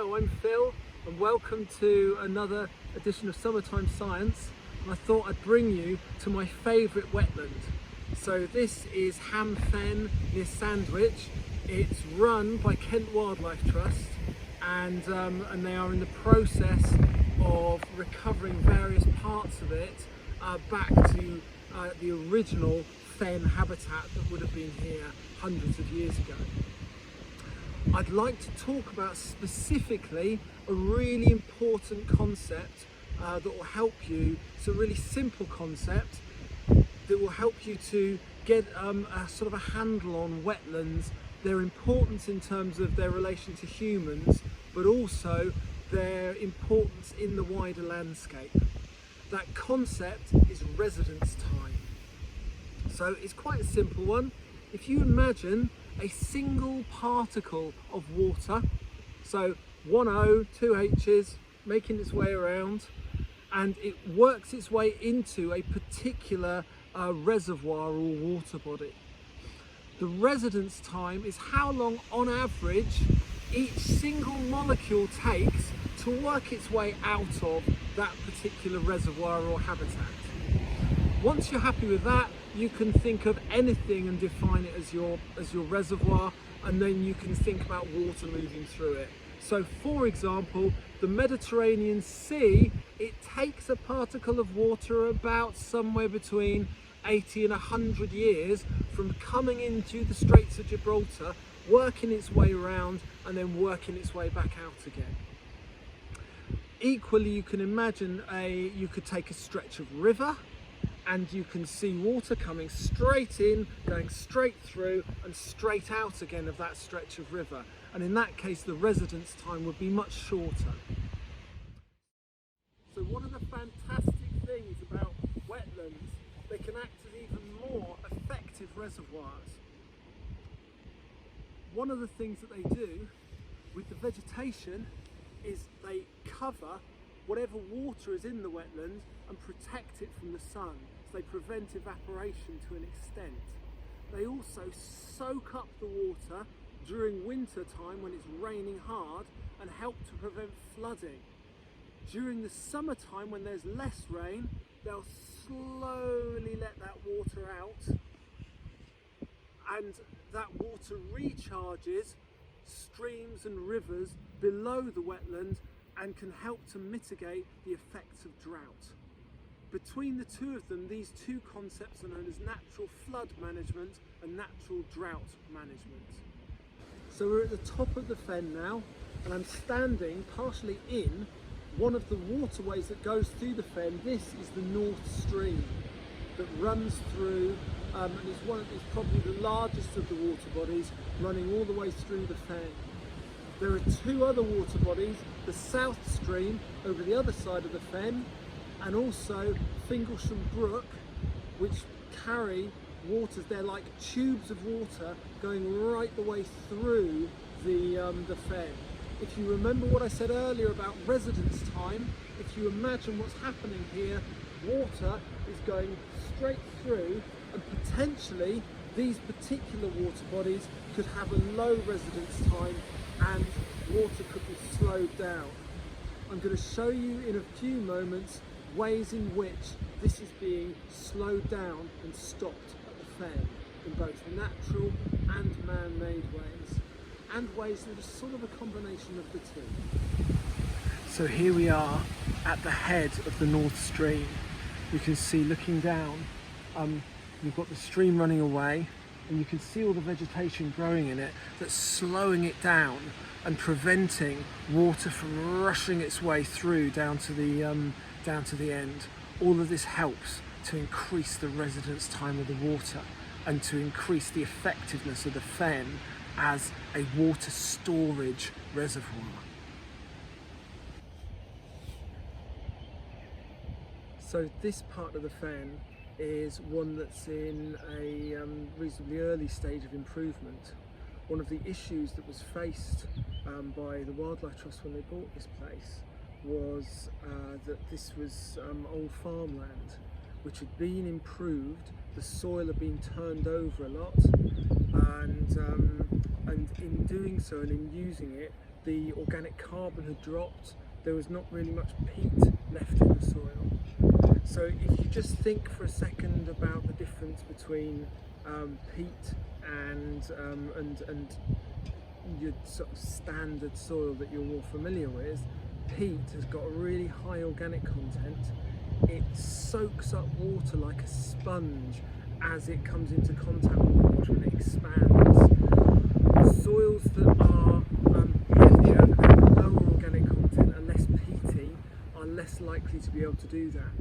Hello, I'm Phil and welcome to another edition of Summertime Science. And I thought I'd bring you to my favourite wetland. So this is Ham Fen near Sandwich. It's run by Kent Wildlife Trust and they are in the process of recovering various parts of it back to the original fen habitat that would have been here hundreds of years ago. I'd like to talk about specifically a really important concept that will help you. It's a really simple concept that will help you to get a sort of a handle on wetlands, their importance in terms of their relation to humans, but also their importance in the wider landscape. That concept is residence time. So it's quite a simple one. If you imagine a single particle of water, so one O, two H's, making its way around, and it works its way into a particular reservoir or water body. The residence time is how long on average each single molecule takes to work its way out of that particular reservoir or habitat. Once you're happy with that, you can think of anything and define it as your reservoir, and then you can think about water moving through it. So for example, the Mediterranean Sea, it takes a particle of water about somewhere between 80 and 100 years from coming into the Straits of Gibraltar, working its way around and then working its way back out again. Equally, you can imagine you could take a stretch of river and you can see water coming straight in, going straight through and straight out again of that stretch of river. And in that case, the residence time would be much shorter. So one of the fantastic things about wetlands, they can act as even more effective reservoirs. One of the things that they do with the vegetation is they cover whatever water is in the wetland and protect it from the sun. So they prevent evaporation to an extent. They also soak up the water during winter time when it's raining hard and help to prevent flooding. During the summertime when there's less rain, they'll slowly let that water out, and that water recharges streams and rivers below the wetland and can help to mitigate the effects of drought. Between the two of them, these two concepts are known as natural flood management and natural drought management. So we're at the top of the fen now, and I'm standing partially in one of the waterways that goes through the fen. This is the North Stream that runs through, and it's probably the largest of the water bodies, running all the way through the fen. There are two other water bodies, the South Stream over the other side of the fen, and also Finglesham Brook, which carry waters. They're like tubes of water going right the way through the fen. If you remember what I said earlier about residence time, if you imagine what's happening here, water is going straight through, and potentially these particular water bodies could have a low residence time and water could be slowed down. I'm going to show you in a few moments ways in which this is being slowed down and stopped at the fen in both natural and man-made ways, and ways that are sort of a combination of the two. So here we are at the head of the North Stream. You can see, looking down, you've got the stream running away, and you can see all the vegetation growing in it that's slowing it down and preventing water from rushing its way through down to the end. All of this helps to increase the residence time of the water and to increase the effectiveness of the fen as a water storage reservoir. So this part of the fen is one that's in a reasonably early stage of improvement. One of the issues that was faced by the Wildlife Trust when they bought this place was that this was old farmland which had been improved. The soil had been turned over a lot, and in doing so and in using it, the organic carbon had dropped, there was not really much peat left in the soil. So if you just think for a second about the difference between peat and your sort of standard soil that you're more familiar with, peat has got a really high organic content. It soaks up water like a sponge as it comes into contact with water and it expands. Soils that are heavier and have lower organic content and less peaty are less likely to be able to do that.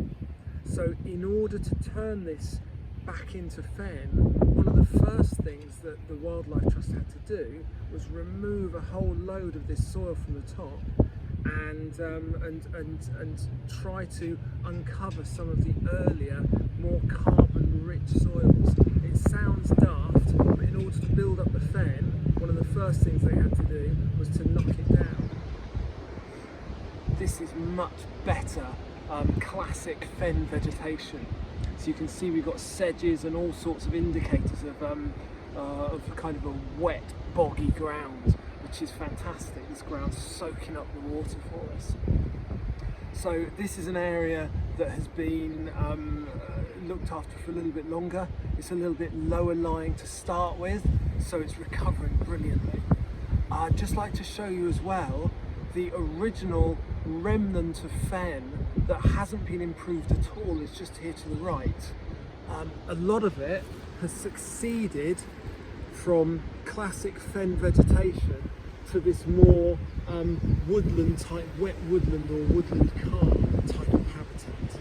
So in order to turn this back into fen, one of the first things that the Wildlife Trust had to do was remove a whole load of this soil from the top and try to uncover some of the earlier, more carbon-rich soils. It sounds daft, but in order to build up the fen, one of the first things they had to do was to knock it down. This is much better classic fen vegetation. So you can see we've got sedges and all sorts of indicators of kind of a wet, boggy ground, which is fantastic. This ground's soaking up the water for us. So this is an area that has been looked after for a little bit longer. It's a little bit lower lying to start with, so it's recovering brilliantly. I'd just like to show you as well the original remnant of fen that hasn't been improved at all is just here to the right. A lot of it has succeeded from classic fen vegetation to this more woodland type, wet woodland or woodland carr type of habitat.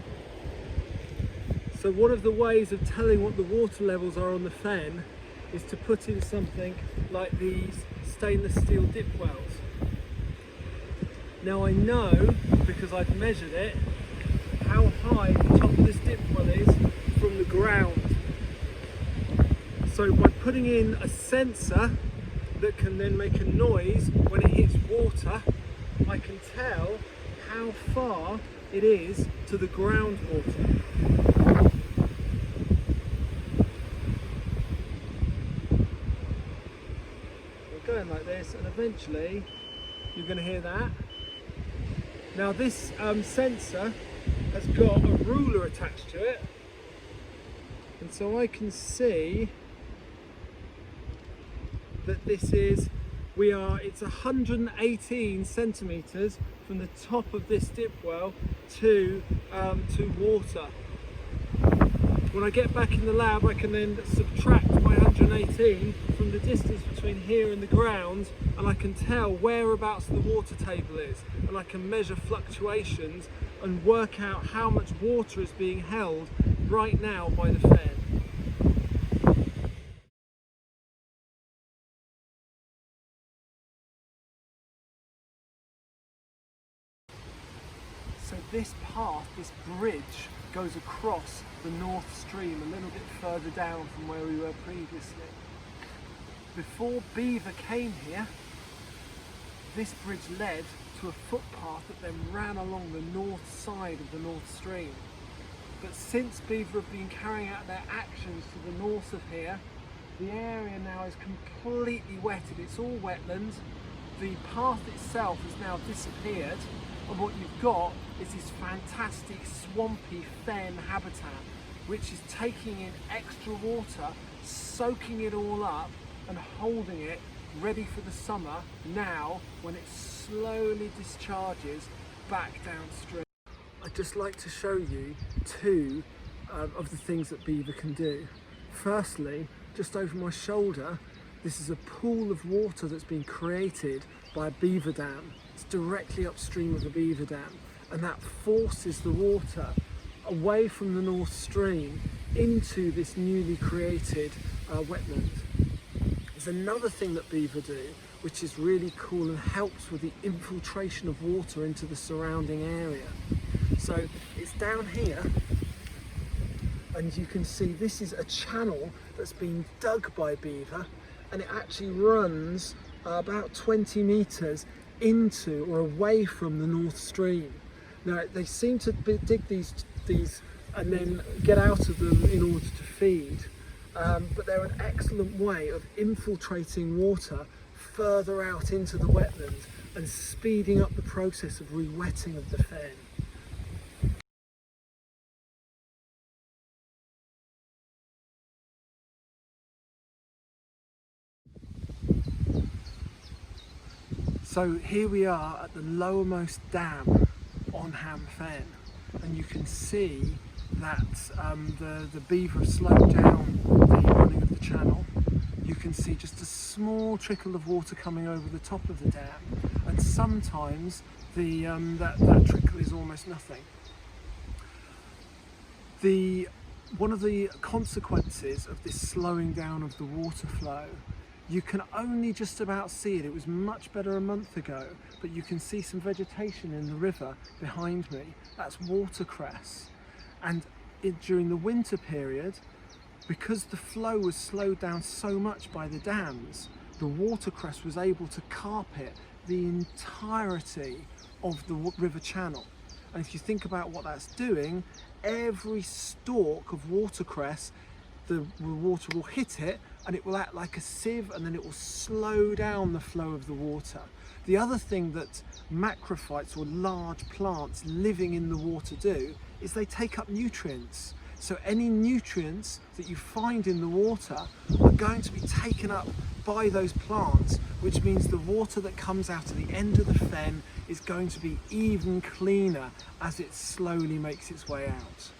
So one of the ways of telling what the water levels are on the fen is to put in something like these stainless steel dip wells. Now I know, because I've measured it, how high the top of this dip well is from the ground. So by putting in a sensor that can then make a noise when it hits water, I can tell how far it is to the groundwater. We're going like this, and eventually you're going to hear that. Now this sensor has got a ruler attached to it, and so I can see that it's 118 centimetres from the top of this dip well to water. When I get back in the lab, I can then subtract my 118 from the distance between here and the ground, and I can tell whereabouts the water table is, and I can measure fluctuations and work out how much water is being held right now by the fen. So this path, this bridge, goes across the North Stream a little bit further down from where we were previously. Before beaver came here, this bridge led to a footpath that then ran along the north side of the North Stream. But since beaver have been carrying out their actions to the north of here, the area now is completely wetted. It's all wetland. The path itself has now disappeared, and what you've got is this fantastic swampy fen habitat, which is taking in extra water, soaking it all up and holding it ready for the summer now when it slowly discharges back downstream. I'd just like to show you two of the things that beaver can do. Firstly, just over my shoulder, this is a pool of water that's been created by a beaver dam. It's directly upstream of a beaver dam, and that forces the water away from the North Stream into this newly created wetland. There's another thing that beaver do which is really cool and helps with the infiltration of water into the surrounding area. So it's down here, and you can see this is a channel that's been dug by beaver, and it actually runs about 20 metres into or away from the North Stream. Now they seem to dig these and then get out of them in order to feed, but they're an excellent way of infiltrating water further out into the wetland and speeding up the process of re-wetting of the fen. So here we are at the lowermost dam on Ham Fen, and you can see that the beaver have slowed down the running of the channel. You can see just a small trickle of water coming over the top of the dam, and sometimes that trickle is almost nothing. One of the consequences of this slowing down of the water flow, you can only just about see it. It was much better a month ago, but you can see some vegetation in the river behind me. That's watercress. And during the winter period, because the flow was slowed down so much by the dams, the watercress was able to carpet the entirety of the river channel. And if you think about what that's doing, every stalk of watercress, the water will hit it and it will act like a sieve, and then it will slow down the flow of the water. The other thing that macrophytes, or large plants living in the water, do is they take up nutrients. So any nutrients that you find in the water are going to be taken up by those plants, which means the water that comes out at the end of the fen is going to be even cleaner as it slowly makes its way out.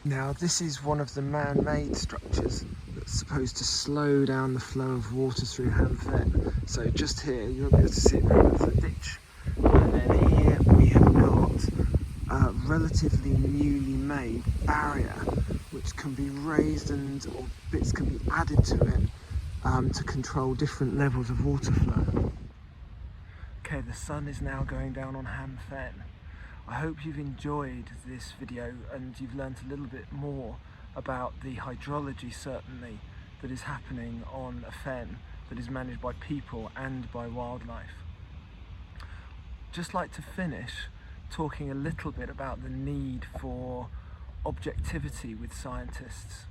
Now, this is one of the man-made structures that's supposed to slow down the flow of water through Ham Fen. So just here, you'll be able to see it now, it's a ditch. And then here we have got a relatively newly made barrier, which can be raised or bits can be added to it to control different levels of water flow. Okay, the sun is now going down on Ham Fen. I hope you've enjoyed this video and you've learnt a little bit more about the hydrology, certainly, that is happening on a fen that is managed by people and by wildlife. Just like to finish talking a little bit about the need for objectivity with scientists.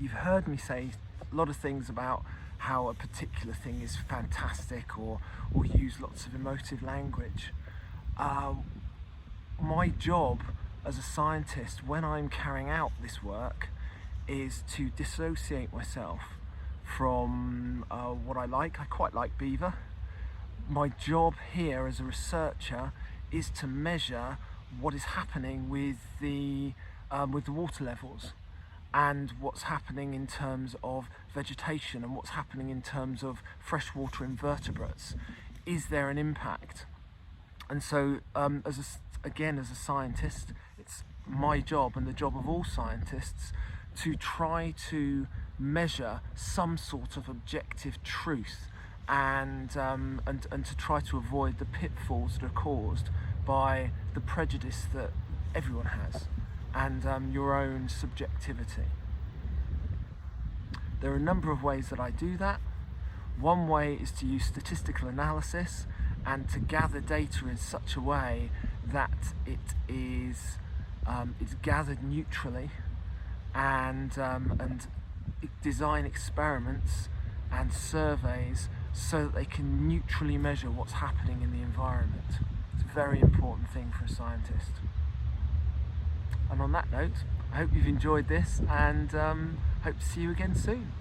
You've heard me say a lot of things about how a particular thing is fantastic, or use lots of emotive language. My job as a scientist, when I'm carrying out this work, is to dissociate myself from what I like. I quite like beaver. My job here as a researcher is to measure what is happening with the water levels, and what's happening in terms of vegetation, and what's happening in terms of freshwater invertebrates. Is there an impact? And so again, as a scientist, it's my job and the job of all scientists to try to measure some sort of objective truth, and to try to avoid the pitfalls that are caused by the prejudice that everyone has, and your own subjectivity. There are a number of ways that I do that. One way is to use statistical analysis and to gather data in such a way that it's gathered neutrally, and design experiments and surveys so that they can neutrally measure what's happening in the environment. It's a very important thing for a scientist. And on that note, I hope you've enjoyed this, and hope to see you again soon.